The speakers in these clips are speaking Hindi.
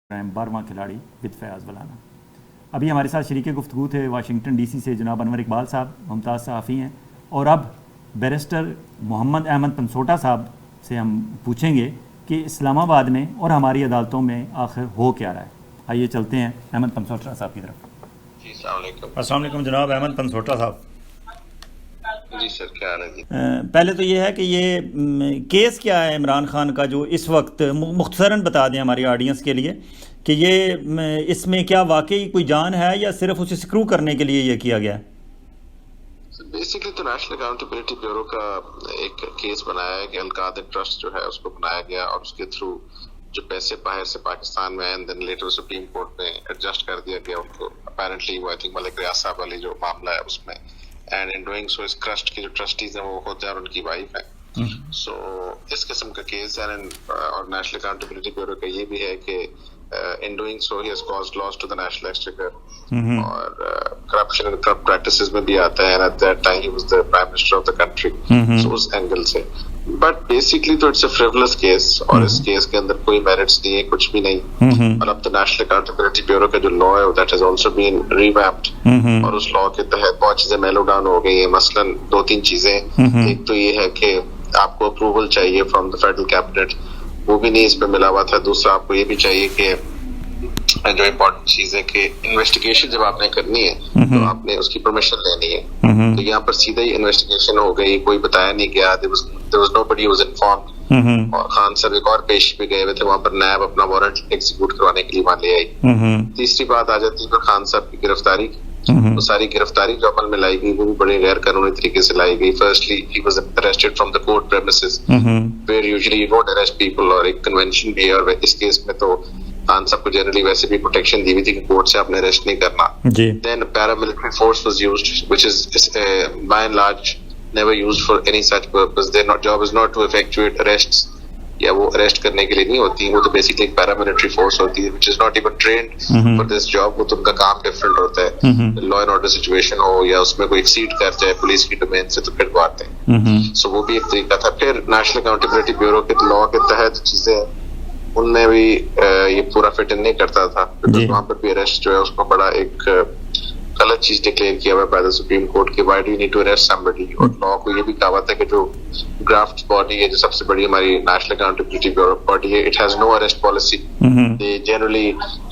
12वां खिलाड़ी विद फयाज़ वलाना। अभी हमारे साथ शरीक गुफ्तगू थे वाशिंगटन डीसी से जनाब अनवर इकबाल साहब, मुमताज़ सहाफ़ी हैं, और अब बैरिस्टर मोहम्मद अहमद पनसोटा साहब से हम पूछेंगे कि इस्लामाबाद में और हमारी अदालतों में आखिर हो क्या रहा है। आइए चलते हैं अहमद पनसोटा साहब की तरफ। जी अस्सलाम वालेकुम जनाब अहमद पनसोटा साहब। जी सर, क्या हाल है जी? पहले तो ये है कि ये केस क्या है इमरान खान का जो इस वक्त मुख्तसरन बता दें हमारी ऑडियंस के लिए कि ये इसमें क्या वाकई कोई जान है या सिर्फ उसे स्क्रू करने के लिए ये किया गया है? बेसिकली तो नेशनल अकाउंटेबिलिटी ब्यूरो का एक केस बनाया है कि अलकादर ट्रस्ट जो है उसको बनाया गया और उसके थ्रू जो पैसे बाहर से पाकिस्तान में and then later Supreme Court में एडजस्ट कर दिया गया उनको। अपेरेंटली वो आई थिंक मलिक रियाज साहब वाली जो मामला है उसमें, एंड इन डूइंग सो इस ट्रस्ट की जो ट्रस्टीज हैं वो खुद और उनकी वाइफ है। सो इस किस्म का केस है। और नेशनल अकाउंटेबिलिटी ब्यूरो का ये भी है कि in doing so he has caused loss to the national exchequer और corruption and corrupt practices में भी आता है, and at that time he was the prime minister of the country। so उस एंगल से but basically तो it's a frivolous case और इस केस के अंदर कोई merits नहीं है, कुछ भी नहीं। और अब तो नेशनल अकाउंटेबिलिटी ब्यूरो का जो लॉ है that has also been revamped और उस लॉ के तहत बहुत चीजें मेलो डाउन हो गई है। मसलन दो तीन चीजें, एक तो ये है कि आपको अप्रूवल चाहिए फ्रॉम द फेडरल कैबिनेट, वो भी नहीं इस पे मिला हुआ था। दूसरा आपको ये भी चाहिए कि जो इम्पोर्टेंट चीज है कि इन्वेस्टिगेशन जब आपने करनी है तो आपने उसकी परमिशन लेनी है। तो यहाँ पर सीधा ही इन्वेस्टिगेशन हो गई, कोई बताया नहीं गया, there was nobody who was informed। और खान साहब एक और पेश पे गए हुए थे, वहां पर नैब अपना वारंट एग्जीक्यूट करवाने के लिए वहां ले आई। तीसरी बात आ जाती है खान साहब की गिरफ्तारी की। तो सारी गिरफ्तारी जो अमल में लाई गई वो भी बड़े गैर कानूनी तरीके से लाई गई। Firstly he was arrested from the court premises where usually you don't arrest people, और एक कन्वेंशन भी है। और इस केस में तो खान साहब को जनरली वैसे भी प्रोटेक्शन दी हुई थी कि कोर्ट से आपने अरेस्ट नहीं करना। Then paramilitary force was used which is by and large never used for any such purpose. Their job is not to effectuate arrests, या वो अरेस्ट करने के लिए नहीं होती, वो तो बेसिकली एक पैरामिलिट्री फोर्स होती है which is not even trained for this job. वो तो उनका काम डिफरेंट होता है। लॉ एंड ऑर्डर सिचुएशन हो या उसमें कोई एक्सीड कर जाए पुलिस की डोमेन से तो फिर बात है। सो वो भी एक तरीका था। फिर नेशनल अकाउंटेबिलिटी ब्यूरो के लॉ के तहत चीजें उनमें भी ये पूरा फिट इन नहीं करता था, बिकॉज वहां पर भी अरेस्ट जो है उसको बड़ा एक गलत चीज डिक्लेयर किया हुआ है सुप्रीम कोर्ट के, why do you need to arrest somebody. और लॉ को ये भी कहा था कि जो ड्राफ्ट बॉडी है, जो सबसे बड़ी हमारी नेशनल अकाउंटेबिलिटी ब्यूरो बॉडी है, it has no arrest policy. They generally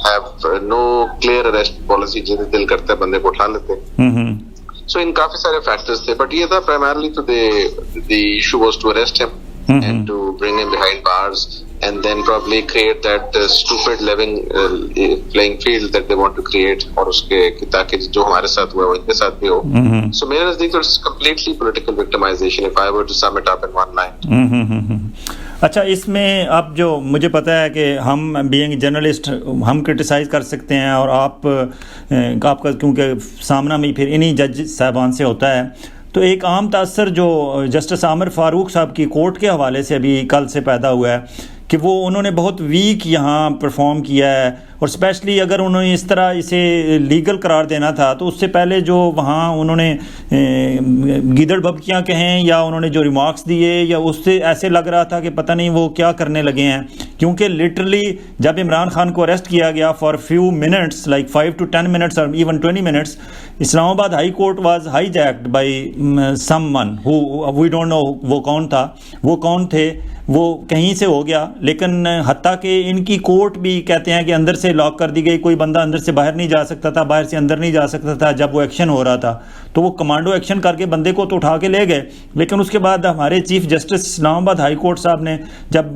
have no clear arrest policy, जिन्हें दिल करता है बंदे को उठा लेते हैं। सो इन काफी सारे फैक्टर्स थे, बट ये था प्राइमरली तो the issue was to arrest him and to bring him behind bars and then probably create that stupid playing field that they want to create, और उसके ताकि जो हमारे साथ हुआ वो इनके साथ भी हो। So मेरे नजदीक तो it's completely political victimization if I were to sum it up in one line। अच्छा, इसमें अब जो मुझे पता है कि हम बीइंग जर्नलिस्ट हम क्रिटिसाइज़ कर सकते हैं, और आपका क्योंकि सामना में फिर इन्हीं जज साहबान से होता है, तो एक आम तासर जो जस्टिस आमिर फ़ारूक साहब की कोर्ट के हवाले से अभी कल से पैदा हुआ है कि वो उन्होंने बहुत वीक यहाँ परफॉर्म किया है। और स्पेशली अगर उन्होंने इस तरह इसे लीगल करार देना था तो उससे पहले जो वहाँ उन्होंने गीदड़ बबकियाँ कहें या उन्होंने जो रिमार्क्स दिए, या उससे ऐसे लग रहा था कि पता नहीं वो क्या करने लगे हैं। क्योंकि लिटरली जब इमरान खान को अरेस्ट किया गया for few minutes like 5 to 10 minutes और even 20 minutes, Islamabad high court was hijacked by someone who we don't know वो कौन था, वो कौन थे, वो कहीं से हो गया। लेकिन हत्ता कि इनकी कोर्ट भी कहते हैं कि अंदर से लॉक कर दी गई, कोई बंदा अंदर से बाहर नहीं जा सकता था, बाहर से अंदर नहीं जा सकता था जब वो एक्शन हो रहा था। तो वो कमांडो एक्शन करके बंदे को तो उठा के ले गए, लेकिन उसके बाद हमारे chief justice Islamabad high court साहब ने जब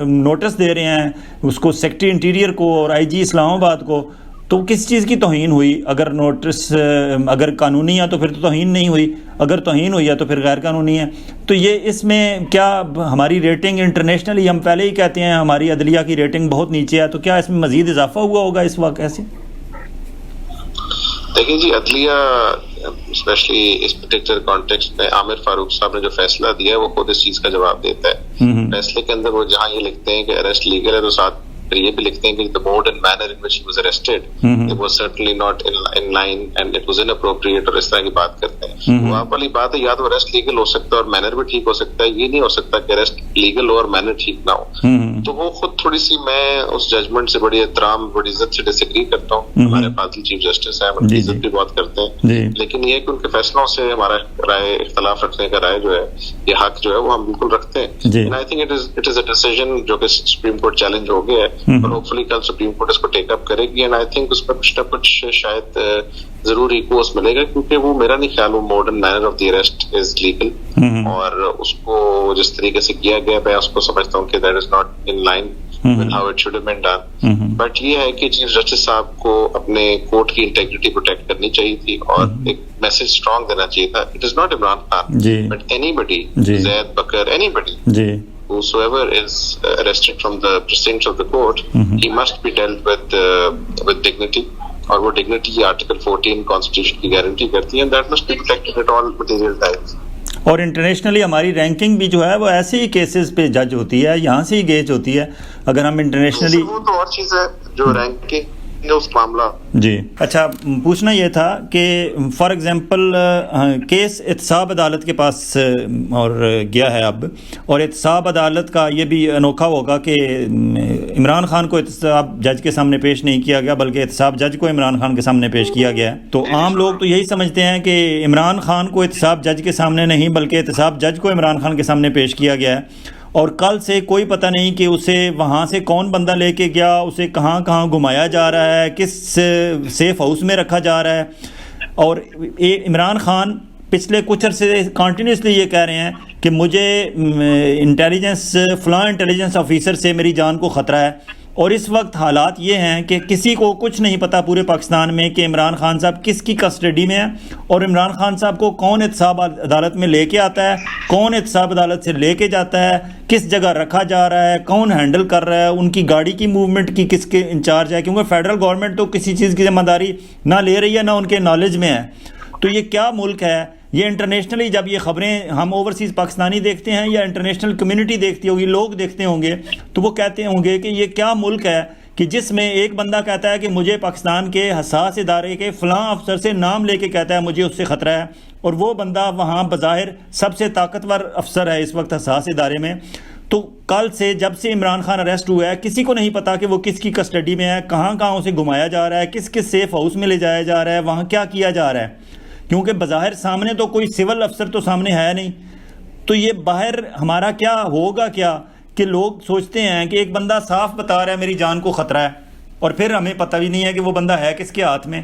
नोटिस दे रहे हैं उसको सेक्रेटरी इंटीरियर को और आईजी इस्लामाबाद को, तो किस चीज़ की तौहीन हुई? अगर नोटिस अगर कानूनी है तो फिर तो तौहीन नहीं हुई, अगर तौहीन हुई है तो फिर गैर कानूनी है। तो ये इसमें क्या हमारी रेटिंग इंटरनेशनली, हम पहले ही कहते हैं हमारी अदलिया की रेटिंग बहुत नीचे है, तो क्या इसमें मज़ीद इजाफा हुआ होगा इस वाक़े से? देखिए जी, अदलिया स्पेशली इस पर्टिकुलर कॉन्टेक्स्ट में आमिर फारूक साहब ने जो फैसला दिया है वो खुद इस चीज़ का जवाब देता है। फैसले के अंदर वो जहाँ ये लिखते हैं कि अरेस्ट लीगल है तो साथ फिर ये भी लिखते हैं कि the mode and manner in which he was arrested it was certainly not in line and it was inappropriate, और इस तरह की बात करते हैं। वो आप वाली बात है, या तो अरेस्ट लीगल हो सकता है और मैनर भी ठीक हो सकता है, ये नहीं हो सकता कि अरेस्ट लीगल हो और मैनर ठीक ना हो। तो वो खुद थोड़ी सी, मैं उस जजमेंट से बड़ी एहतराम, बड़ी इज्जत से डिसएग्री करता हूँ। हमारे फाजिल चीफ जस्टिस है, उनकी इज्जत भी बहुत करते हैं, लेकिन ये कि उनके फैसलों से हमारा राय, इख्तलाफ रखने का राय जो है, ये हक जो है वो हम बिल्कुल रखते हैं। I think it is a decision जो कि सुप्रीम कोर्ट चैलेंज हो गया है, और होपफुली कल सुप्रीम कोर्ट इसको टेक अप करेगी, एंड आई थिंक उस पर कुछ न कुछ शायद जरूर इकोस मिलेगा, क्योंकि वो मेरा नहीं ख्याल वो modern manner of the arrest is legal, और उसको जिस तरीके से किया गया मैं उसको समझता हूँ कि that is not in line with how it should have been done. But ये है कि चीफ जस्टिस साहब को अपने कोर्ट की इंटेग्रिटी प्रोटेक्ट करनी चाहिए थी, और एक मैसेज स्ट्रांग देना चाहिए था। It is not Imran Khan, but anybody, Zaid Bakar, anybody whosoever is arrested from the precincts of the court, he must be dealt with dignity, और वो dignity आर्टिकल 14 कॉन्स्टिट्यूशन की गारंटी करती है, and that must be protected at all material times. और इंटरनेशनली हमारी रैंकिंग भी जो है वो ऐसे ही केसेस पे जज होती है, यहाँ से ही गेज होती है। अगर हम इंटरनेशनली, वो तो और चीज़ है जो रैंकिंग उस मामला। जी अच्छा, पूछना ये था कि फॉर एग्जांपल केस एहतसाब अदालत के पास और गया है अब, और एहतसाब अदालत का ये भी अनोखा होगा कि इमरान खान को एहतसाब जज के सामने पेश नहीं किया गया, बल्कि एहतसाब जज को इमरान खान के सामने पेश किया गया है। तो आम लोग तो यही समझते हैं कि इमरान खान को एहतसाब जज के सामने नहीं, बल्कि एहतसाब जज को इमरान खान के सामने पेश किया गया है, और कल से कोई पता नहीं कि उसे वहाँ से कौन बंदा लेके गया, उसे कहाँ कहाँ घुमाया जा रहा है, किस सेफ हाउस में रखा जा रहा है। और इमरान खान पिछले कुछ अरसे कंटिन्यूसली ये कह रहे हैं कि मुझे इंटेलिजेंस ऑफिसर से मेरी जान को ख़तरा है, और इस वक्त हालात ये हैं कि किसी को कुछ नहीं पता पूरे पाकिस्तान में कि इमरान खान साहब किसकी कस्टडी में है, और इमरान खान साहब को कौन एहतसाब अदालत में लेके आता है, कौन एहतसाब अदालत से लेके जाता है, किस जगह रखा जा रहा है, कौन हैंडल कर रहा है, उनकी गाड़ी की मूवमेंट की किसके इंचार्ज है, क्योंकि फेडरल गवर्नमेंट तो किसी चीज़ की जिम्मेदारी ना ले रही है ना उनके नॉलेज में है। तो ये क्या मुल्क है? ये इंटरनेशनली जब ये ख़बरें हम ओवरसीज़ पाकिस्तानी देखते हैं या इंटरनेशनल कम्युनिटी देखती होगी, लोग देखते होंगे, तो वो कहते होंगे कि ये क्या मुल्क है कि जिसमें एक बंदा कहता है कि मुझे पाकिस्तान के हसास इदारे के फ़लाँ अफसर से नाम लेके कहता है मुझे उससे ख़तरा है, और वो बंदा वहाँ बज़ाहिर सबसे ताकतवर अफसर है इस वक्त हसास इदारे में। तो कल से जब से इमरान खान अरेस्ट हुआ है, किसी को नहीं पता कि वो किसकी कस्टडी में है, कहाँ कहाँ उसे घुमाया जा रहा है, किस किस सेफ हाउस में ले जाया जा रहा है, वहाँ क्या किया जा रहा है, क्योंकि बज़ाहिर सामने तो कोई सिविल अफसर तो सामने है नहीं। तो ये बाहर हमारा क्या होगा, क्या कि लोग सोचते हैं कि एक बंदा साफ बता रहा है मेरी जान को ख़तरा है, और फिर हमें पता भी नहीं है कि वो बंदा है किसके हाथ में।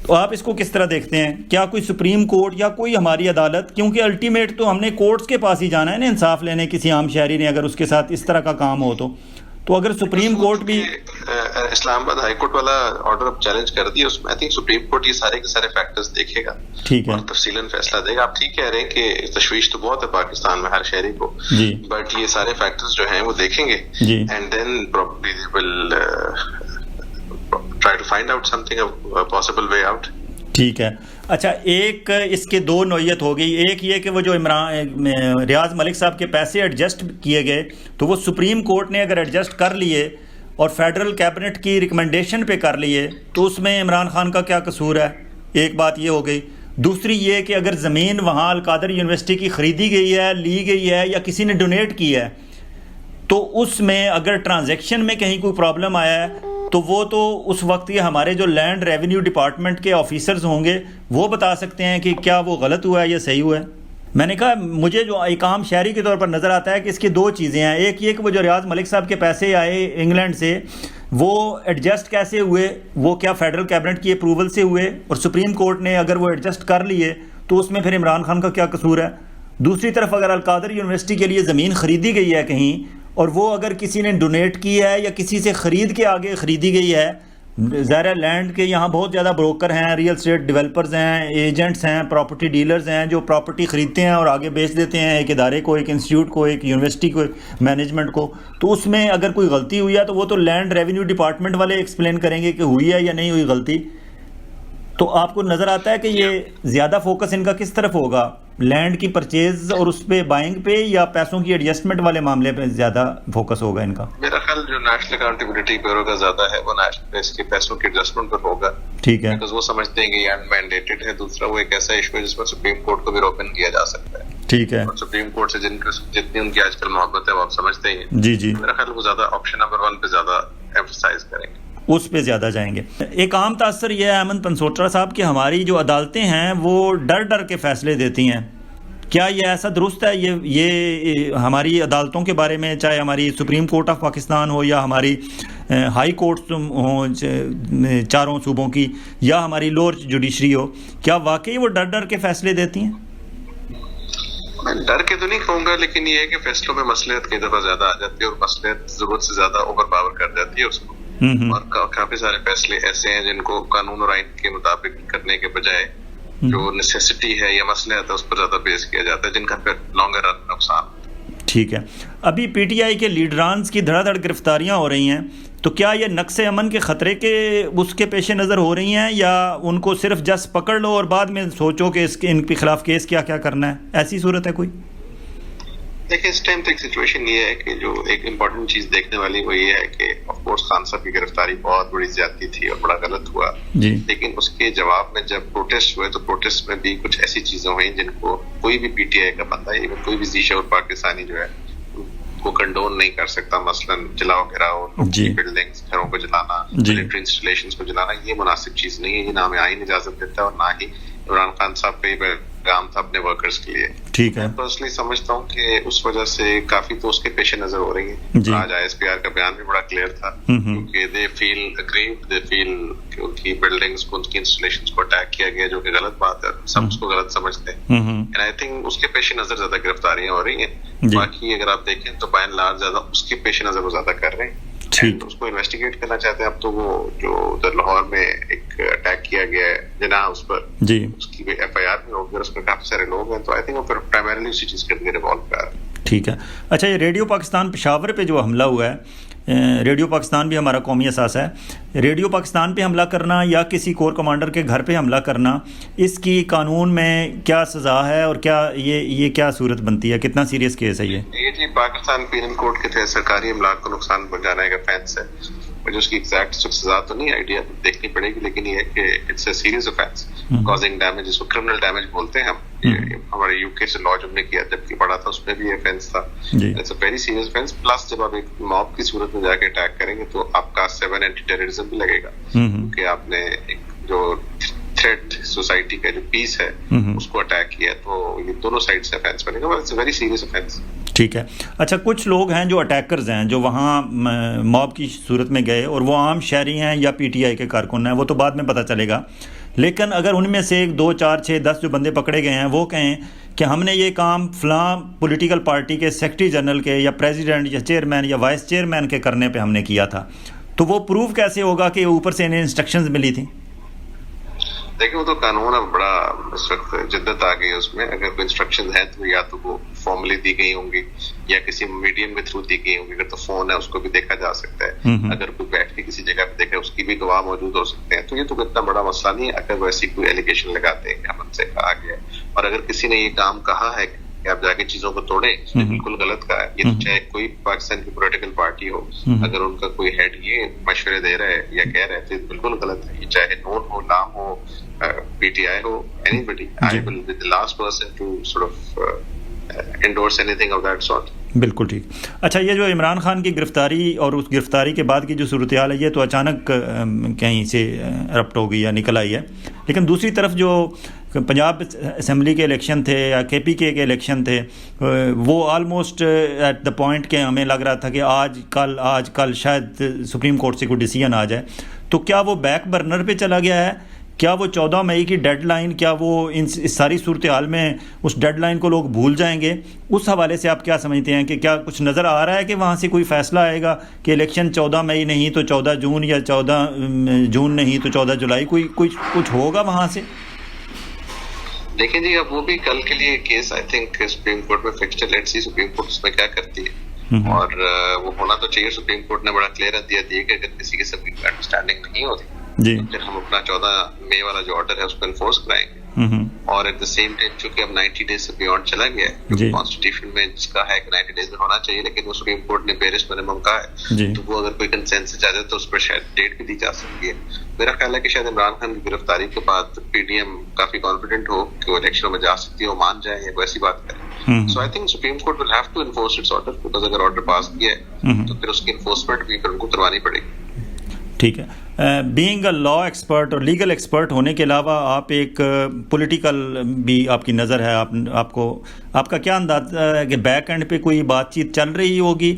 तो आप इसको किस तरह देखते हैं? क्या कोई सुप्रीम कोर्ट या कोई हमारी अदालत, क्योंकि अल्टीमेट तो हमने कोर्ट्स के पास ही जाना है ना इंसाफ लेने, किसी आम शहरी ने अगर उसके साथ इस तरह का काम हो तो अगर सुप्रीम कोर्ट भी इस्लामाबाद हाई कोर्ट वाला ऑर्डर अब चैलेंज कर दिया, उसमें आई थिंक सुप्रीम कोर्ट ये सारे के सारे फैक्टर्स देखेगा, ठीक है, और तफसीलन फैसला देगा। आप ठीक कह रहे हैं कि तशवीश तो बहुत है पाकिस्तान में हर शहरी को, बट ये सारे फैक्टर्स जो हैं वो देखेंगे, and then probably they will try to find out something, possible way out. ठीक है। अच्छा, एक इसके दो नौयत हो गई। एक ये कि वो जो रियाज मलिक साहब के पैसे एडजस्ट किए गए, तो वो सुप्रीम कोर्ट ने अगर एडजस्ट कर लिए और फेडरल कैबिनेट की रिकमेंडेशन पे कर लिए, तो उसमें इमरान खान का क्या कसूर है? एक बात ये हो गई। दूसरी ये कि अगर ज़मीन वहाँ अलकादर यूनिवर्सिटी की ख़रीदी गई है, ली गई है, या किसी ने डोनेट की है, तो उसमें अगर ट्रांजैक्शन में कहीं कोई प्रॉब्लम आया है, तो वो तो उस वक्त ये हमारे जो लैंड रेवेन्यू डिपार्टमेंट के ऑफिसर्स होंगे वो बता सकते हैं कि क्या वो गलत हुआ है या सही हुआ है। मैंने कहा मुझे जो एक आम शहरी के तौर पर नज़र आता है कि इसकी दो चीज़ें हैं। एक ये कि वो जो रियाज मलिक साहब के पैसे आए इंग्लैंड से, वो एडजस्ट कैसे हुए, वो क्या फेडरल कैबिनेट की अप्रूवल से हुए, और सुप्रीम कोर्ट ने अगर वो एडजस्ट कर लिए तो उसमें फिर इमरान खान का क्या कसूर है। दूसरी तरफ अगर अलकादर यूनिवर्सिटी के लिए ज़मीन ख़रीदी गई है कहीं, और वो अगर किसी ने डोनेट की है या किसी से ख़रीद के आगे ख़रीदी गई है, ज़ाहिर लैंड के यहाँ बहुत ज़्यादा ब्रोकर हैं, रियल एस्टेट डेवलपर्स हैं, एजेंट्स हैं, प्रॉपर्टी डीलर्स हैं जो प्रॉपर्टी ख़रीदते हैं और आगे बेच देते हैं एक इदारे को, एक इंस्टीट्यूट को, एक यूनिवर्सिटी को, मैनेजमेंट को। तो उसमें अगर कोई गलती हुई है तो वो तो लैंड रेवेन्यू डिपार्टमेंट वाले एक्सप्लेन करेंगे कि हुई है या नहीं हुई गलती। तो आपको नज़र आता है कि ये ज़्यादा फोकस इनका किस तरफ होगा, लैंड की परचेज और उस पे बाइंग पे या पैसों की एडजस्टमेंट वाले मामले पे ज़्यादा फोकस होगा इनका? मेरा ख्याल जो नेशनल अकाउंटेबिलिटी ब्यूरो का ज्यादा है वो नेशनल इसके पैसों के एडजस्टमेंट पर होगा। ठीक है, बिकॉज वो समझते हैं कि ये अनमैंडेटेड है। दूसरा वो एक ऐसा इशू है जिसमें सुप्रीम कोर्ट को भी ओपन किया जा सकता है। ठीक है, और सुप्रीम कोर्ट से जितनी उनकी आजकल मोहब्बत है वो आप समझते ही हैं। जी जी, मेरा ख्याल वो ज्यादा ऑप्शन नंबर 1 पे ज्यादा एम्फसाइज करेंगे, उस पे ज़्यादा जाएंगे। एक आम तासर यह है अहमद पनसोटरा साहब कि हमारी जो अदालतें हैं वो डर डर के फैसले देती हैं। क्या ये ऐसा दुरुस्त है? ये हमारी अदालतों के बारे में, चाहे हमारी सुप्रीम कोर्ट ऑफ पाकिस्तान हो या हमारी हाई कोर्ट हो चारों सूबों की, या हमारी लोअर जुडिशरी हो, क्या वाकई वो डर डर के फैसले देती हैं? मैं डर के तो नहीं कहूंगा, लेकिन ये है कि फैसलों में मसलियत कई दफा ज्यादा आ जाती है और मसलियत जरूरत से ज्यादा ओवर पावर कर जाती है उसको। और काफी सारे फैसले ऐसे हैं जिनको कानून और आइन के मुताबिक करने के बजाय जो नेसेसिटी है या मसलियत है उस पर ज्यादा बेस किया जाता है, जिनका फिर लॉन्गर रन नुकसान। ठीक है, अभी पीटीआई के लीडरान्स की धड़ाधड़ गिरफ्तारियां हो रही हैं, तो क्या ये नक्शे अमन के ख़तरे के उसके पेश नज़र हो रही हैं, या उनको सिर्फ जस्ट पकड़ लो और बाद में सोचो कि इनके खिलाफ केस क्या क्या करना है, ऐसी सूरत है कोई? देखिए, इस टाइम तक सिचुएशन ये है कि जो एक इम्पोर्टेंट चीज देखने वाली वो ये है कि ऑफ कोर्स खान साहब की गिरफ्तारी बहुत बड़ी ज्यादती थी और बड़ा गलत हुआ जी। लेकिन उसके जवाब में जब प्रोटेस्ट हुए तो प्रोटेस्ट में भी कुछ ऐसी चीजें हुई जिनको कोई भी पीटीआई का बंदा या कोई भी ज़ीशऊर पाकिस्तानी जो है को कंडोन नहीं कर सकता। मसलन जलाओ गिराओ, बिल्डिंग्स, घरों को जलाना, मिलिट्री इंस्टॉलेशंस को जलाना, ये मुनासिब चीज नहीं है, ये ना हमें आईन इजाजत देता है और ना ही इमरान खान साहब का ये काम था अपने वर्कर्स के लिए। ठीक है, मैं पर्सनली समझता हूँ कि उस वजह से काफी तो उसके पेश नजर हो रही है। आज आईएसपीआर का बयान भी बड़ा क्लियर था क्योंकि they feel aggrieved, they feel कि उनकी बिल्डिंग्स को, उनकी इंस्टॉलेशंस को अटैक किया गया, जो कि गलत बात है, सब उसको गलत समझते हैं। एंड आई थिंक उसके पेश नजर ज्यादा गिरफ्तारियां हो रही हैं। बाकी अगर आप देखें तो बाय एंड लार्ज ज्यादा उसके पेश नजर वो ज्यादा कर रहे हैं। ठीक, उसको इन्वेस्टिगेट करना चाहते हैं। अब तो वो जो उधर लाहौर में एक अटैक किया गया है जिना हाउस पर जी, उसकी भी एफआईआर में होगी, उसमें काफी सारे लोग हैं, तो आई थिंक वो फिर प्राइमरीली उसी चीज के लिए रिवॉल्व कर रहा है। ठीक है, अच्छा, ये रेडियो पाकिस्तान पेशावर पे जो हमला हुआ है, रेडियो पाकिस्तान भी हमारा कौमी असासा है, रेडियो पाकिस्तान पे हमला करना या किसी कोर कमांडर के घर पे हमला करना, इसकी कानून में क्या सज़ा है और क्या ये क्या सूरत बनती है, कितना सीरियस केस है ये जी पाकिस्तान पीनल कोड के तहत सरकारी अमलाक को नुकसान पहुंचाने का ऑफेंस है। मुझे उसकी एग्जैक्ट सजा तो नहीं आइडिया देखनी पड़ेगी, लेकिन ये है कि it's a serious offence causing damage, जिसको क्रिमिनल डैमेज बोलते हैं हम। हमारे यूके से लॉ हमने किया जबकि पढ़ा था उसमें भी ऑफेंस था। It's a very serious offence. Plus जब आप एक मॉब की सूरत में जाके अटैक करेंगे तो आपका 7 एंटी टेररिज्म भी लगेगा, क्योंकि आपने एक जो थ्रेट सोसाइटी का जो पीस है उसको अटैक किया, तो ये दोनों साइड से ऑफेंस बनेगा। It's a very serious offence. ठीक है, अच्छा, कुछ लोग हैं जो अटैकर्स हैं, जो वहाँ मॉब की सूरत में गए और वो आम शहरी हैं या पीटीआई के कारकुन हैं, वो तो बाद में पता चलेगा, लेकिन अगर उनमें से 1, 2, 4, 6, 10 जो बंदे पकड़े गए हैं वो कहें कि हमने ये काम फलां पॉलिटिकल पार्टी के सेक्रेटरी जनरल के या प्रेसिडेंट या चेयरमैन या वाइस चेयरमैन के करने पे हमने किया था, तो वो प्रूव कैसे होगा कि ऊपर से इन्हें इंस्ट्रक्शंस मिली थी? देखिए, वो तो कानून अब बड़ा इस वक्त जिद्दत आ गई है उसमें। अगर कोई इंस्ट्रक्शन है तो या तो वो फॉर्मली दी गई होंगी या किसी मीडियम के थ्रू दी गई होंगी। अगर तो फोन है उसको भी देखा जा सकता है, अगर कोई बैठ के किसी जगह पे देखे उसकी भी गवाह मौजूद हो सकते हैं। तो ये तो इतना बड़ा मसला नहीं है अगर वैसी कोई एलिगेशन लगाते हैं कि हमन से कहा गया है। और अगर किसी ने ये काम कहा है कि आप जाके चीजों को तोड़े, बिल्कुल गलत कहा है। ये तो चाहे कोई पाकिस्तान की पॉलिटिकल पार्टी हो, अगर उनका कोई हेड ये मशवरे दे रहा है या कह रहा है तो बिल्कुल गलत है। ये चाहे नोन हो, नाम हो, पीटीआई हो, anybody, I will be the last person to sort of endorse anything of that sort. बिल्कुल ठीक। अच्छा, ये जो इमरान खान की गिरफ्तारी और उस गिरफ्तारी के बाद की जो सूरत हाल है, ये तो अचानक कहीं से रप्ट हो गई या निकल आई है, लेकिन दूसरी तरफ जो पंजाब असम्बली के इलेक्शन थे या KPK के इलेक्शन थे, वो आलमोस्ट एट द पॉइंट के हमें लग रहा था कि आज कल शायद सुप्रीम कोर्ट से कोई डिसीजन आ जाए। तो क्या वो बैक बर्नर पे चला गया है? क्या वो 14 मई की डेडलाइन, क्या वो इस सारी सूरत हाल में उस डेडलाइन को लोग भूल जाएंगे? उस हवाले से आप क्या समझते हैं कि क्या कुछ नज़र आ रहा है कि वहाँ से कोई फ़ैसला आएगा कि इलेक्शन 14 मई नहीं तो 14 जून या 14 जून नहीं तो 14 जुलाई, कुछ होगा वहाँ से? देखिए जी, अब वो भी कल के लिए case I think Supreme Court में fixed, let's see Supreme Court उसमें क्या करती है। और वो होना तो चाहिए। सुप्रीम कोर्ट ने बड़ा क्लियर दिया कि अगर किसी के सब अंडरस्टैंडिंग नहीं होती जी, तो फिर हम अपना 14 मई वाला जो ऑर्डर है उसको एनफोर्स कराएंगे। और एट द सेम टाइम चूंकि अब 90 डेज से बियॉन्ड चला गया है, क्योंकि कॉन्स्टिट्यूशन में जिसका है कि 90 डेज में होना चाहिए, लेकिन वो सुप्रीम कोर्ट ने बेरिश मिनिमम कहा है, तो वो अगर कोई कंसेंसस आ जाए तो उस पर शायद डेट भी दी जा सकती है। मेरा ख्याल है कि शायद इमरान खान की गिरफ्तारी के बाद पीडीएम काफी कॉन्फिडेंट हो कि वो इलेक्शन में जा सकती है, वो मान जाए या कोई ऐसी बात करे। So I think Supreme Court will have to enforce its order, because अगर ऑर्डर पास किया है तो फिर उसकी इन्फोर्समेंट भी फिर उनको करवानी पड़ेगी। ठीक है। बीइंग अ लॉ एक्सपर्ट और लीगल एक्सपर्ट होने के अलावा आप एक पॉलिटिकल भी आपकी नज़र है, आपका क्या अंदाज़ा है कि बैक एंड पे कोई बातचीत चल रही होगी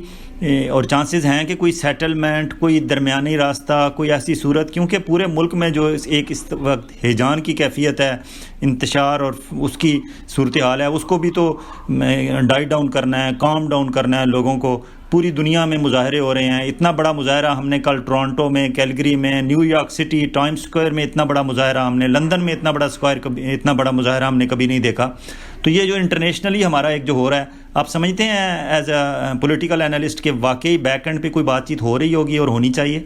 और चांसेस हैं कि कोई सेटलमेंट, कोई दरमियानी रास्ता, कोई ऐसी सूरत, क्योंकि पूरे मुल्क में जो एक इस वक्त हिजान की कैफियत है, इंतशार और उसकी सूरत हाल है, उसको भी तो डाइट डाउन करना है, काम डाउन करना है लोगों को। पूरी दुनिया में मुजाहरे हो रहे हैं, इतना बड़ा मुजाहरा हमने कल टोरंटो में, कैलगरी में, न्यूयॉर्क सिटी, टाइम्स स्क्वायर में इतना बड़ा मुजाहरा हमने, लंदन में इतना बड़ा मुजाहरा हमने कभी नहीं देखा। तो ये जो इंटरनेशनली हमारा एक जो हो रहा है, आप समझते हैं एज अ पॉलिटिकल एनालिस्ट के वाकई बैक एंड पे कोई बातचीत हो रही होगी और होनी चाहिए?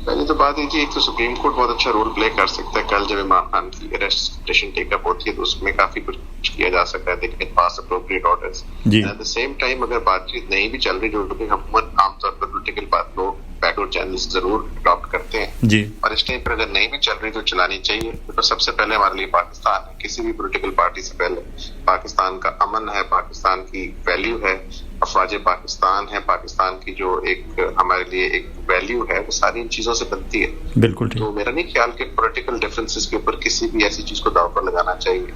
पहली तो बात है कि एक तो सुप्रीम कोर्ट बहुत अच्छा रोल प्ले कर सकता है। कल जब इमरान खान की अरेस्ट पिटीशन टेकअप होती है तो उसमें काफी कुछ किया जा सकता है, they can pass appropriate orders. At the same time अगर बातचीत नहीं भी चल रही, जो कि हम आमतौर पर पॉलिटिकल बात लोग बैकवर्ड चैनल्स जरूर अडॉप्ट करते हैं जी, और इस टाइम पर अगर नहीं भी चल रही तो चलानी चाहिए। तो सबसे पहले हमारे लिए पाकिस्तान है, किसी भी पॉलिटिकल पार्टी से पहले पाकिस्तान का अमन है, पाकिस्तान की वैल्यू है, अफवाज पाकिस्तान है, पाकिस्तान की जो एक हमारे लिए एक वैल्यू है, वो सारी इन चीजों से बनती है। बिल्कुल। तो मेरा नहीं ख्याल कि पॉलिटिकल डिफरेंसेस के ऊपर किसी भी ऐसी चीज को दाव पर लगाना चाहिए,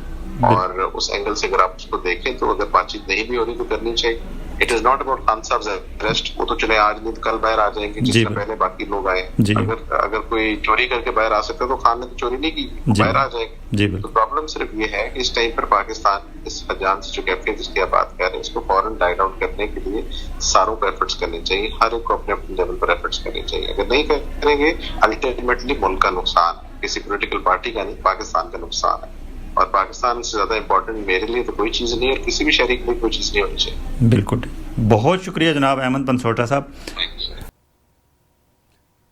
और उस एंगल से अगर आप उसको देखें तो अगर बातचीत नहीं भी हो रही तो करनी चाहिए। It is not about Khan साहब अरेस्ट, वो तो चले आज नहीं तो कल बाहर आ जाएंगे, जिससे पहले बाकी लोग आए। अगर कोई चोरी करके बाहर आ सकता है तो खान ने तो चोरी नहीं की, बाहर आ जाएंगे। तो प्रॉब्लम सिर्फ ये है कि इस टाइम पर पाकिस्तान इस हजान से जो कैफियत जिसकी आप बात कर रहे हैं, इसको फौरन डाइट आउट करने के लिए सारों को एफर्ट्स करने चाहिए, हर एक को अपने अपने लेवल पर एफर्ट्स करने चाहिए। अगर नहीं करेंगे अल्टीमेटली मुल्क का नुकसान, किसी पोलिटिकल पार्टी का नहीं, पाकिस्तान का नुकसान है। और पाकिस्तान से ज्यादा इम्पोर्टेंट मेरे लिए तो कोई चीज नहीं है, और किसी भी शहरी के लिए कोई चीज नहीं होनी चाहिए। बिल्कुल, बहुत शुक्रिया जनाब अहमद पंसोटा साहब।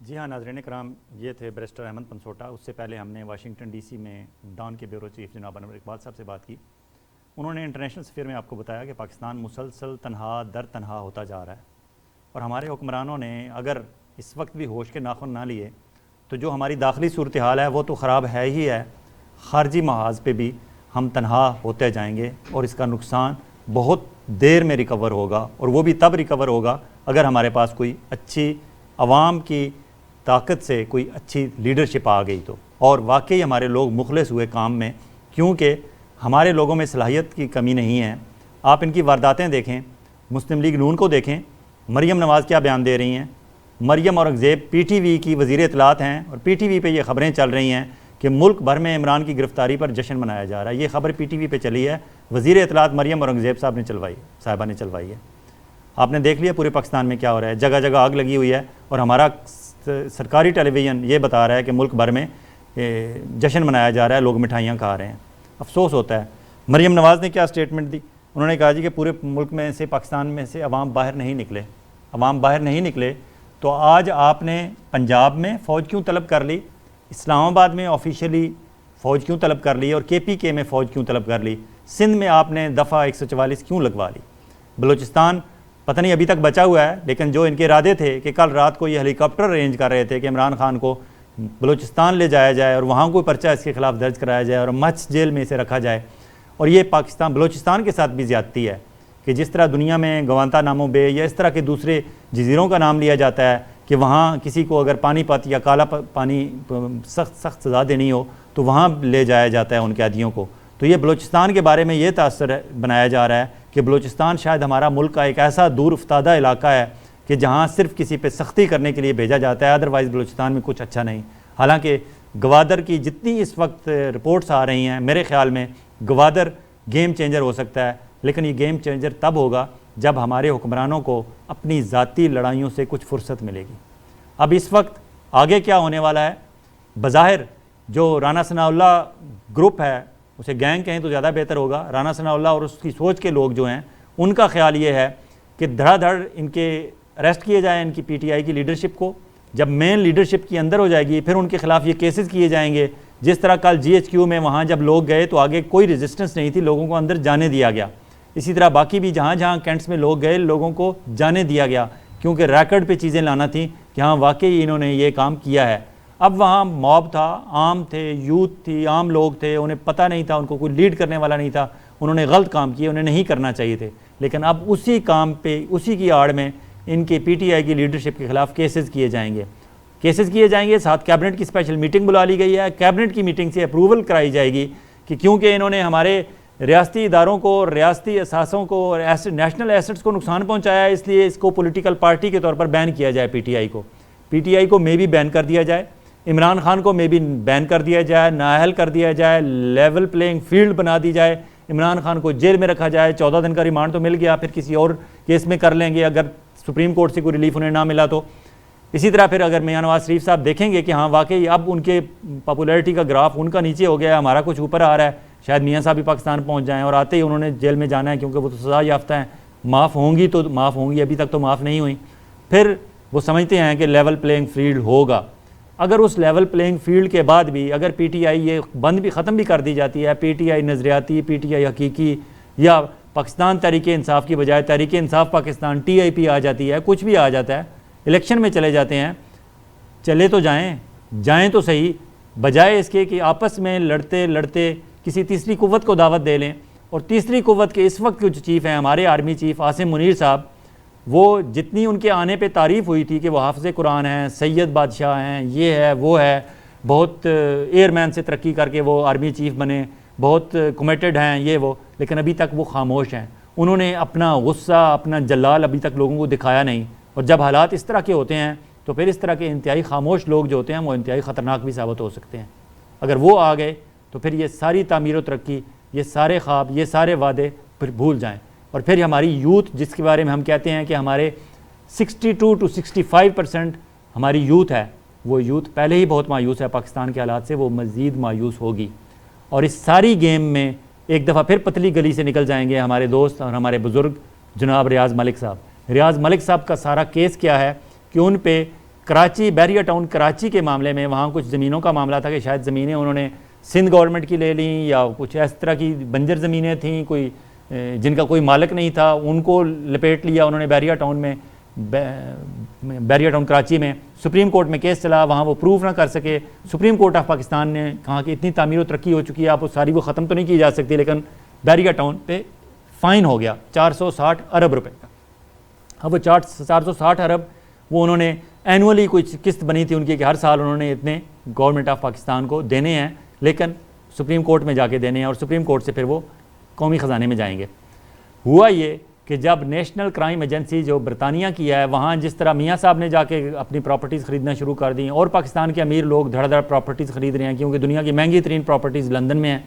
जी हाँ नाज़रीन कराम, ये थे बैरिस्टर अहमद पंसोटा। उससे पहले हमने वाशिंगटन डीसी में डॉन के ब्यूरो चीफ जनाब अनवर इकबाल साहब से बात की। उन्होंने इंटरनेशनल स्फीयर में आपको बताया कि पाकिस्तान मुसलसल तनहा दर तनहा होता जा रहा है, और हमारे हुक्मरानों ने अगर इस वक्त भी होश के नाखुन ना लिए तो जो हमारी दाखिली सूरत हाल है वो तो ख़राब है ही है, ख़ारजी महाज पे भी हम तनहा होते जाएंगे, और इसका नुकसान बहुत देर में रिकवर होगा, और वो भी तब रिकवर होगा अगर हमारे पास कोई अच्छी आवाम की ताकत से कोई अच्छी लीडरशिप आ गई तो। और वाकई हमारे लोग मुखलिस हुए काम में, क्योंकि हमारे लोगों में सलाहियत की कमी नहीं है। आप इनकी वारदातें देखें, मुस्लिम लीग नून को देखें, मरियम नवाज़ क्या बयान दे रही हैं। मरियम औरंगज़ेब पीटीवी की वज़ीर इत्तलात हैं, और पीटीवी पे ये ख़बरें चल रही हैं कि मुल्क भर में इमरान की गिरफ़्तारी पर जश्न मनाया जा रहा है। ये ख़बर पीटीवी पे चली है, वज़ीर इत्तलात मरियम औरंगज़ेब साहिबा ने चलवाई है। आपने देख लिया पूरे पाकिस्तान में क्या हो रहा है, जगह जगह आग लगी हुई है, और हमारा सरकारी टेलीविज़न ये बता रहा है कि मुल्क भर में जश्न मनाया जा रहा है, लोग मिठाइयाँ खा रहे हैं। अफसोस होता है। मरियम नवाज़ ने क्या स्टेटमेंट दी, उन्होंने कहा जी कि पूरे मुल्क में से, पाकिस्तान में से अवाम बाहर नहीं निकले, अवाम बाहर नहीं निकले तो आज आपने पंजाब में फ़ौज क्यों तलब कर ली, इस्लामाबाद में ऑफिशियली फ़ौज क्यों तलब कर ली, और KPK में फ़ौज क्यों तलब कर ली, सिंध में आपने दफ़ा 144 क्यों लगवा ली। बलूचिस्तान पता नहीं अभी तक बचा हुआ है, लेकिन जो इनके इरादे थे कि कल रात को ये हेलीकॉप्टर अरेंज कर रहे थे कि इमरान खान को बलूचिस्तान ले जाया जाए और वहाँ कोई पर्चा इसके ख़िलाफ़ दर्ज कराया जाए और मच जेल में इसे रखा जाए। और ये पाकिस्तान बलूचिस्तान के साथ भी ज़्यादती है कि जिस तरह दुनिया में गवांतानामो बे या इस तरह के दूसरे जजीरों का नाम लिया जाता है कि वहाँ किसी को अगर पानीपत या काला पानी सख्त सज़ा देनी हो तो वहाँ ले जाया जाता है उन कैदियों को। तो ये बलूचिस्तान के बारे में ये तासर बनाया जा रहा है कि बलूचिस्तान शायद हमारा मुल्क का एक ऐसा दूर उफ्तादा इलाका है कि जहाँ सिर्फ किसी पे सख्ती करने के लिए भेजा जाता है, अदरवाइज़ बलूचिस्तान में कुछ अच्छा नहीं। हालांकि गवादर की जितनी इस वक्त रिपोर्ट्स आ रही हैं, मेरे ख़्याल में गवादर गेम चेंजर हो सकता है, लेकिन ये गेम चेंजर तब होगा जब हमारे हुक्मरानों को अपनी ज़ाती लड़ाइयों से कुछ फुर्सत मिलेगी। अब इस वक्त आगे क्या होने वाला है, बज़ाहिर जो राना सनाउल्लाह ग्रुप है, उसे गैंग कहें तो ज़्यादा बेहतर होगा, राना सनाउल्लाह और उसकी सोच के लोग जो हैं उनका ख्याल ये है कि धड़ाधड़ इनके अरेस्ट किए जाए, इनकी PTI की लीडरशिप को, जब मेन लीडरशिप की अंदर हो जाएगी फिर उनके खिलाफ ये केसेस किए जाएंगे। जिस तरह कल GHQ में वहाँ जब लोग गए तो आगे कोई रेजिस्टेंस नहीं थी, लोगों को अंदर जाने दिया गया। इसी तरह बाकी भी जहाँ जहाँ कैंट्स में लोग गए लोगों को जाने दिया गया, क्योंकि रैकेट पे चीज़ें लाना थी कि हाँ वाकई इन्होंने ये काम किया है। अब वहाँ मॉब था, आम थे, यूथ थी, आम लोग थे, उन्हें पता नहीं था, उनको कोई लीड करने वाला नहीं था, उन्होंने गलत काम किए, उन्हें नहीं करना चाहिए थे। लेकिन अब उसी काम पे, उसी की आड़ में इनके PTI की लीडरशिप के खिलाफ केसेस किए जाएंगे। साथ कैबिनेट की स्पेशल मीटिंग बुला ली गई है। कैबिनेट की मीटिंग से अप्रूवल कराई जाएगी कि क्योंकि इन्होंने हमारे रियासती इदारों को, रियासती असासों को और नेशनल एसेट्स को नुकसान पहुंचाया है, इसलिए इसको पॉलिटिकल पार्टी के तौर पर बैन किया जाए। PTI को मे भी बैन कर दिया जाए, इमरान खान को मे भी बैन कर दिया जाए, नाअहल कर दिया जाए, लेवल प्लेइंग फील्ड बना दी जाए, इमरान खान को जेल में रखा जाए। 14 दिन का रिमांड तो मिल गया, फिर किसी और केस में कर लेंगे अगर सुप्रीम कोर्ट से कोई रिलीफ उन्हें ना मिला तो। इसी तरह फिर अगर मियां नवाज शरीफ साहब देखेंगे कि हाँ वाकई अब उनके पॉपुलैरिटी का ग्राफ उनका नीचे हो गया है, हमारा कुछ ऊपर आ रहा है, शायद मियां साहब भी पाकिस्तान पहुंच जाएं और आते ही उन्होंने जेल में जाना है क्योंकि वो तो सज़ा याफ्ता हैं, माफ़ होंगी तो माफ़ होंगी, अभी तक तो माफ़ नहीं हुई। फिर वो समझते हैं कि लेवल प्लेइंग फील्ड होगा। अगर उस लेवल प्लेइंग फील्ड के बाद भी अगर PTI ये बंद भी ख़त्म भी कर दी जाती है, PTI नज़रियाती, PTI हकीकी, या पाकिस्तान तहरीक इंसाफ की बजाय तहरीक इंसाफ पाकिस्तान TIP आ जाती है, कुछ भी आ जाता है, इलेक्शन में चले जाते हैं, चले तो जाएं तो सही, बजाय इसके कि आपस में लड़ते लड़ते किसी तीसरी कुव्वत को दावत दे लें। और तीसरी कुव्वत के इस वक्त के जो चीफ़ हैं हमारे आर्मी चीफ़ आसिम मुनीर साहब, वो जितनी उनके आने पे तारीफ़ हुई थी कि वो हाफ़िज़ कुरान हैं, सैयद बादशाह हैं, ये है वो है, बहुत एयरमैन से तरक्की करके वो आर्मी चीफ़ बने, बहुत कमिटेड हैं ये वो, लेकिन अभी तक वो खामोश हैं। उन्होंने अपना गुस्सा, अपना जलाल अभी तक लोगों को दिखाया नहीं। और जब हालात इस तरह के होते हैं तो फिर इस तरह के इंतहाई खामोश लोग जो होते हैं वो इंतहाई ख़तरनाक भी साबित हो सकते हैं। अगर वो आ गए तो फिर ये सारी तामीर व तरक्की, ये सारे ख्वाब, ये सारे वादे फिर भूल जाएं। और फिर हमारी यूथ, जिसके बारे में हम कहते हैं कि हमारे 62 to 65% हमारी यूथ है, वो यूथ पहले ही बहुत मायूस है पाकिस्तान के हालात से, वो मज़ीद मायूस होगी। और इस सारी गेम में एक दफ़ा फिर पतली गली से निकल जाएंगे हमारे दोस्त और हमारे बुज़ुर्ग जनाब रियाज़ मलिक साहब। रियाज़ मलिक साहब का सारा केस क्या है कि उन पे कराची, बैरिया टाउन कराची के मामले में वहाँ कुछ ज़मीनों का मामला था कि शायद ज़मीनें उन्होंने सिंध गवर्नमेंट की ले ली या कुछ इस तरह की बंजर ज़मीनें थीं, कोई जिनका कोई मालिक नहीं था, उनको लपेट लिया उन्होंने बैरिया टाउन में, बैरिया टाउन कराची में। सुप्रीम कोर्ट में केस चला, वहाँ वो प्रूफ ना कर सके। सुप्रीम कोर्ट ऑफ पाकिस्तान ने कहा कि इतनी तामीर व तरक्की हो चुकी है, आप वो सारी वो ख़त्म तो नहीं की जा सकती, लेकिन बैरिया टाउन पे फ़ाइन हो गया 460 अरब रुपए का। अब वो 460 अरब वो उन्होंने एनुअली कुछ किस्त बनी थी उनकी कि हर साल उन्होंने इतने गवर्नमेंट ऑफ पाकिस्तान को देने हैं, लेकिन सुप्रीम कोर्ट में जाके देने हैं और सुप्रीम कोर्ट से फिर वो कौमी ख़जाने में जाएंगे। हुआ ये कि जब नेशनल क्राइम एजेंसी जो बरतानिया की है, वहाँ जिस तरह मियाँ साहब ने जाके अपनी प्रॉपर्टीज़ ख़रीदना शुरू कर दी और पाकिस्तान के अमीर लोग धड़ प्रॉपर्टीज़ ख़रीद रहे हैं क्योंकि दुनिया की महंगी तरीन प्रॉपर्टीज़ लंदन में हैं।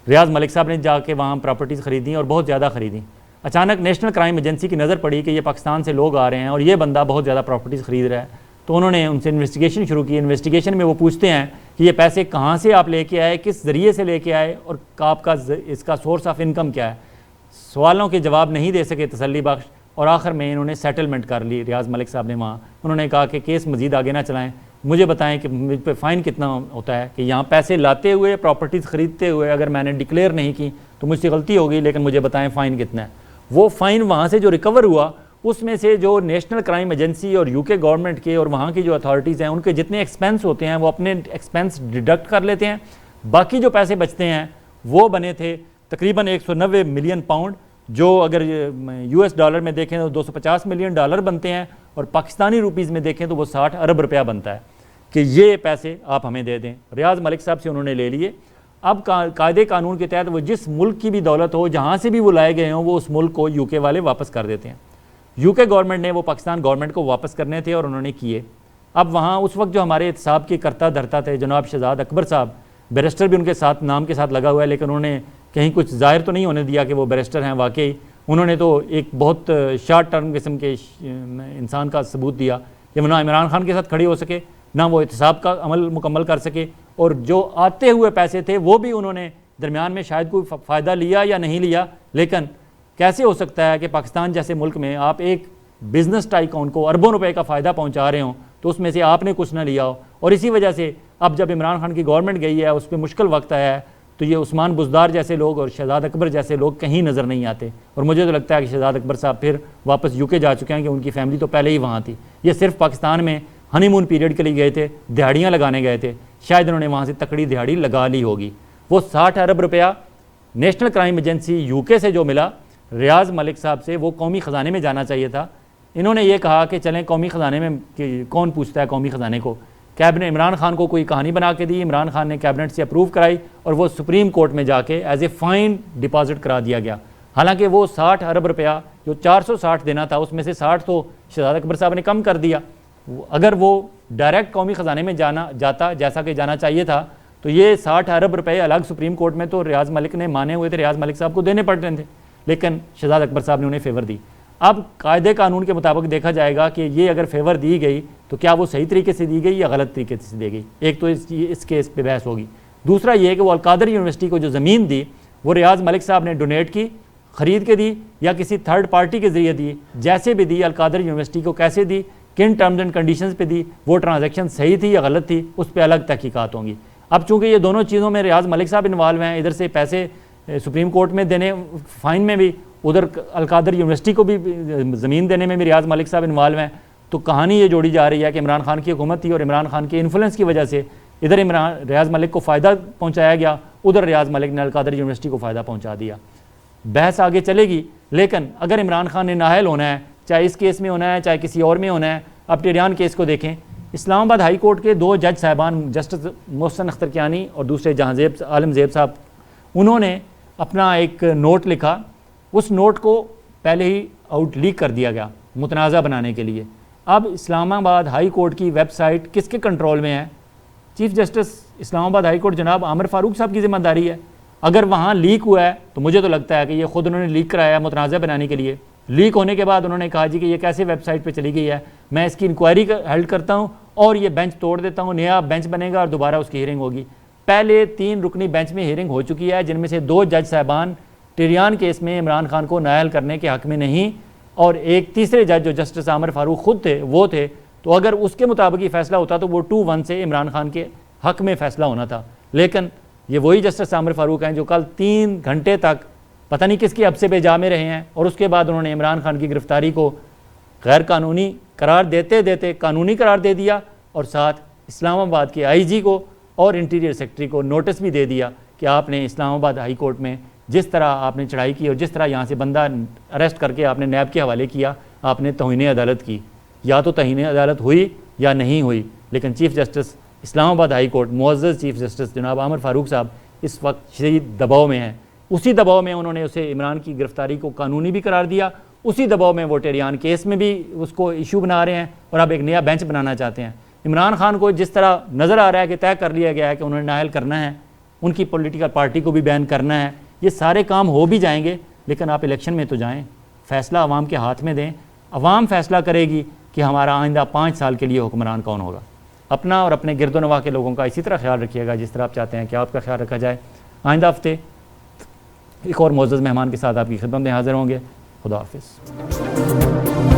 रियाज़ मलिक साहब ने जाके वहाँ प्रॉपर्टीज़ ख़रीदी और बहुत ज़्यादा ख़रीदी। अचानक नेशनल क्राइम एजेंसी की नज़र पड़ी कि ये पाकिस्तान से लोग आ रहे हैं और ये बंदा बहुत ज़्यादा प्रॉपर्टीज़ ख़रीद रहा है, तो उन्होंने उनसे इन्वेस्टिगेशन शुरू की। इन्वेस्टिगेशन में वो पूछते हैं कि ये पैसे कहाँ से आप लेके आए, किस ज़रिए से लेके आए और आपका इसका सोर्स ऑफ इनकम क्या है। सवालों के जवाब नहीं दे सके तसल्ली बख्श, और आखिर में इन्होंने सेटलमेंट कर ली रियाज़ मलिक साहब ने वहाँ। उन्होंने कहा कि केस मज़ीद आगे ना चलाएँ, मुझे बताएं कि मुझ पर फ़ाइन कितना होता है, कि यहाँ पैसे लाते हुए, प्रॉपर्टीज़ ख़रीदते हुए अगर मैंने डिक्लेयर नहीं की तो मुझसे गलती होगी, लेकिन मुझे बताएं फ़ाइन कितना है। वो फ़ाइन वहाँ से जो रिकवर हुआ उसमें से जो नेशनल क्राइम एजेंसी और UK गवर्नमेंट के और वहाँ की जो अथॉरिटीज़ हैं उनके जितने एक्सपेंस होते हैं वो अपने एक्सपेंस डिडक्ट कर लेते हैं। बाकी जो पैसे बचते हैं वो बने थे तकरीबन 190 मिलियन पाउंड, जो अगर US डॉलर में देखें तो 250 मिलियन डॉलर बनते हैं, और पाकिस्तानी रुपीज़ में देखें तो वो 60 अरब रुपया बनता है कि ये पैसे आप हमें दे दें। रियाज़ मलिक साहब से उन्होंने ले लिए। अब कायदे कानून के तहत वो जिस मुल्क की भी दौलत हो, जहाँ से भी वो लाए गए हों, वो उस मुल्क को UK वाले वापस कर देते हैं। UK गवर्नमेंट ने वो पाकिस्तान गवर्नमेंट को वापस करने थे और उन्होंने किए। अब वहाँ उस वक्त जो हमारे एहतसाब के करता धरता थे जनाब शहजाद अकबर साहब, बैरिस्टर भी उनके साथ नाम के साथ लगा हुआ है, लेकिन उन्होंने कहीं कुछ ज़ाहिर तो नहीं होने दिया कि वो बैरिस्टर हैं। वाकई उन्होंने तो एक बहुत शॉर्ट टर्म किस्म के इंसान का सबूत दिया कि ना इमरान खान के साथ खड़े हो सके, ना वो एहतसाब का अमल मुकम्मल कर सके, और जो आते हुए पैसे थे वो भी उन्होंने दरमियान में शायद कोई फ़ायदा लिया या नहीं लिया। लेकिन कैसे हो सकता है कि पाकिस्तान जैसे मुल्क में आप एक बिज़नेस टाइकॉन को अरबों रुपए का फ़ायदा पहुंचा रहे हों, तो उसमें से आपने कुछ ना लिया हो। और इसी वजह से अब जब इमरान खान की गवर्नमेंट गई है, उस पर मुश्किल वक्त आया है, तो ये उस्मान बुज़दार जैसे लोग और शहजाद अकबर जैसे लोग कहीं नज़र नहीं आते। और मुझे तो लगता है कि शहजाद अकबर साहब फिर वापस यूके जा चुके हैं, कि उनकी फैमिली तो पहले ही वहाँ थी। ये सिर्फ पाकिस्तान में हनीमून पीरियड के लिए गए थे, दिहाड़ियाँ लगाने गए थे, शायद उन्होंने वहाँ से तकड़ी दिहाड़ी लगा ली होगी। वो 60 अरब रुपया नेशनल क्राइम एजेंसी यूके से जो मिला रियाज मलिक साहब से, वो कौमी ख़जाने में जाना चाहिए था। इन्होंने ये कहा कि चलें कौमी ख़जाने में, कि कौन पूछता है कौमी ख़जाने को। कैबिनेट इमरान खान को कोई कहानी बना के दी, इमरान खान ने कैबिनेट से अप्रूव कराई और वो सुप्रीम कोर्ट में जाके एज ए फ़ाइन डिपॉजिट करा दिया गया। हालांकि वो 60 अरब रुपया जो 460 देना था, उसमें से 60 तो शहजाद अकबर साहब ने कम कर दिया। अगर वो डायरेक्ट कौमी ख़जाने में जाता जैसा कि जाना चाहिए था, तो ये 60 अरब रुपए अलग सुप्रीम कोर्ट में तो रियाज मलिक ने माने हुए थे, रियाज मलिक साहब को देने पड़ रहे थे, लेकिन शहजाद अकबर साहब ने उन्हें फेवर दी। अब कायदे कानून के मुताबिक देखा जाएगा कि ये अगर फेवर दी गई तो क्या वो सही तरीके से दी गई या गलत तरीके से दी गई। एक तो इस केस पे बहस होगी। दूसरा ये कि वो अलकादर यूनिवर्सिटी को जो ज़मीन दी वो रियाज मलिक साहब ने डोनेट की, ख़रीद के दी या किसी थर्ड पार्टी के ज़रिए दी, जैसे भी दी, अलकादर यूनिवर्सिटी को कैसे दी, किन टर्म्स एंड कंडीशंस पे दी, वो ट्रांजैक्शन सही थी या गलत थी, उस पर अलग तहकीकात होंगी। अब चूँकि ये दोनों चीज़ों में रियाज मलिक साहब इन्वॉल्व हैं, इधर से पैसे सुप्रीम कोर्ट में देने, फ़ाइन में भी, उधर अलकादर यूनिवर्सिटी को भी ज़मीन देने में भी रियाज मलिक साहब इन्वॉल्व हैं, तो कहानी ये जोड़ी जा रही है कि इमरान खान की हुकूमत थी और इमरान खान के इन्फ्लुएंस की वजह से इधर रियाज मलिक को फ़ायदा पहुँचाया गया, उधर रियाज मलिक ने अलकादर यूनिवर्सिटी को फ़ायदा पहुँचा दिया। बहस आगे चलेगी, लेकिन अगर इमरान खान ने नाअहल होना है, चाहे इस केस में होना है चाहे किसी और में होना है। अब टिरियान केस को देखें, इस्लामाबाद हाई कोर्ट के 2 जज साहबान, जस्टिस मोहसिन अख्तर कियानी और दूसरे जहांजेब आलम ज़ेब साहब, उन्होंने अपना एक नोट लिखा। उस नोट को पहले ही आउट लीक कर दिया गया मुतनाज़ा बनाने के लिए। अब इस्लामाबाद हाई कोर्ट की वेबसाइट किसके कंट्रोल में है? Chief justice Islamabad high court जनाब आमिर फ़ारूक साहब की ज़िम्मेदारी है। अगर वहाँ लीक हुआ है तो मुझे तो लगता है कि ये ख़ुद उन्होंने लीक कराया मुतनाज़ा बनाने के लिए। लीक होने के बाद उन्होंने कहा जी कि ये कैसे वेबसाइट पे चली गई है, मैं इसकी इंक्वायरी हेल्ड करता हूँ और ये बेंच तोड़ देता हूँ, नया बेंच बनेगा और दोबारा उसकी हियरिंग होगी। पहले 3 रुकनी बेंच में हियरिंग हो चुकी है, जिनमें से 2 जज साहबान टिरियान केस में इमरान खान को नाअहल करने के हक़ में नहीं, और एक तीसरे जज जो जस्टिस आमिर फ़ारूक ख़ुद थे वो थे। तो अगर उसके मुताबिक ही फैसला होता तो वो 2-1 से इमरान खान के हक़ में फ़ैसला होना था। लेकिन ये वही जस्टिस आमिर फ़ारूक हैं जो कल 3 घंटे तक पता नहीं किसकी हब्से पे जामे रहे हैं, और उसके बाद उन्होंने इमरान खान की गिरफ़्तारी को गैर कानूनी करार देते देते कानूनी करार दे दिया, और साथ इस्लामाबाद के आईजी को और इंटीरियर सेक्रेटरी को नोटिस भी दे दिया कि आपने इस्लामाबाद हाई कोर्ट में जिस तरह आपने चढ़ाई की और जिस तरह यहाँ से बंदा अरेस्ट करके आपने नैब के हवाले किया, आपने तौहीन अदालत की। या तो तौहीन अदालत हुई या नहीं हुई, लेकिन chief justice Islamabad high Court मुअज़्ज़ज़ चीफ़ जस्टिस जनाब आमिर फ़ारूक साहब इस वक्त शदीद दबाव में हैं। उसी दबाव में उन्होंने उसे इमरान की गिरफ़्तारी को कानूनी भी करार दिया, उसी दबाव में वो टिरियान केस में भी उसको इशू बना रहे हैं और अब एक नया बेंच बनाना चाहते हैं। इमरान खान को जिस तरह नज़र आ रहा है कि तय कर लिया गया है कि उन्होंने नाअहल करना है, उनकी पॉलिटिकल पार्टी को भी बैन करना है, ये सारे काम हो भी जाएंगे, लेकिन आप इलेक्शन में तो जाएं, फ़ैसला अवाम के हाथ में दें। अवाम फ़ैसला करेगी कि हमारा आइंदा 5 साल के लिए हुक्मरान कौन होगा। अपना और अपने गिरदोनवा के लोगों का इसी तरह ख्याल रखिएगा जिस तरह आप चाहते हैं कि आपका ख्याल रखा जाए। आइंदा हफ्ते एक और मुअज़्ज़ज़ मेहमान के साथ आपकी खिदमत में हाज़िर होंगे। खुदा हाफ़िज़।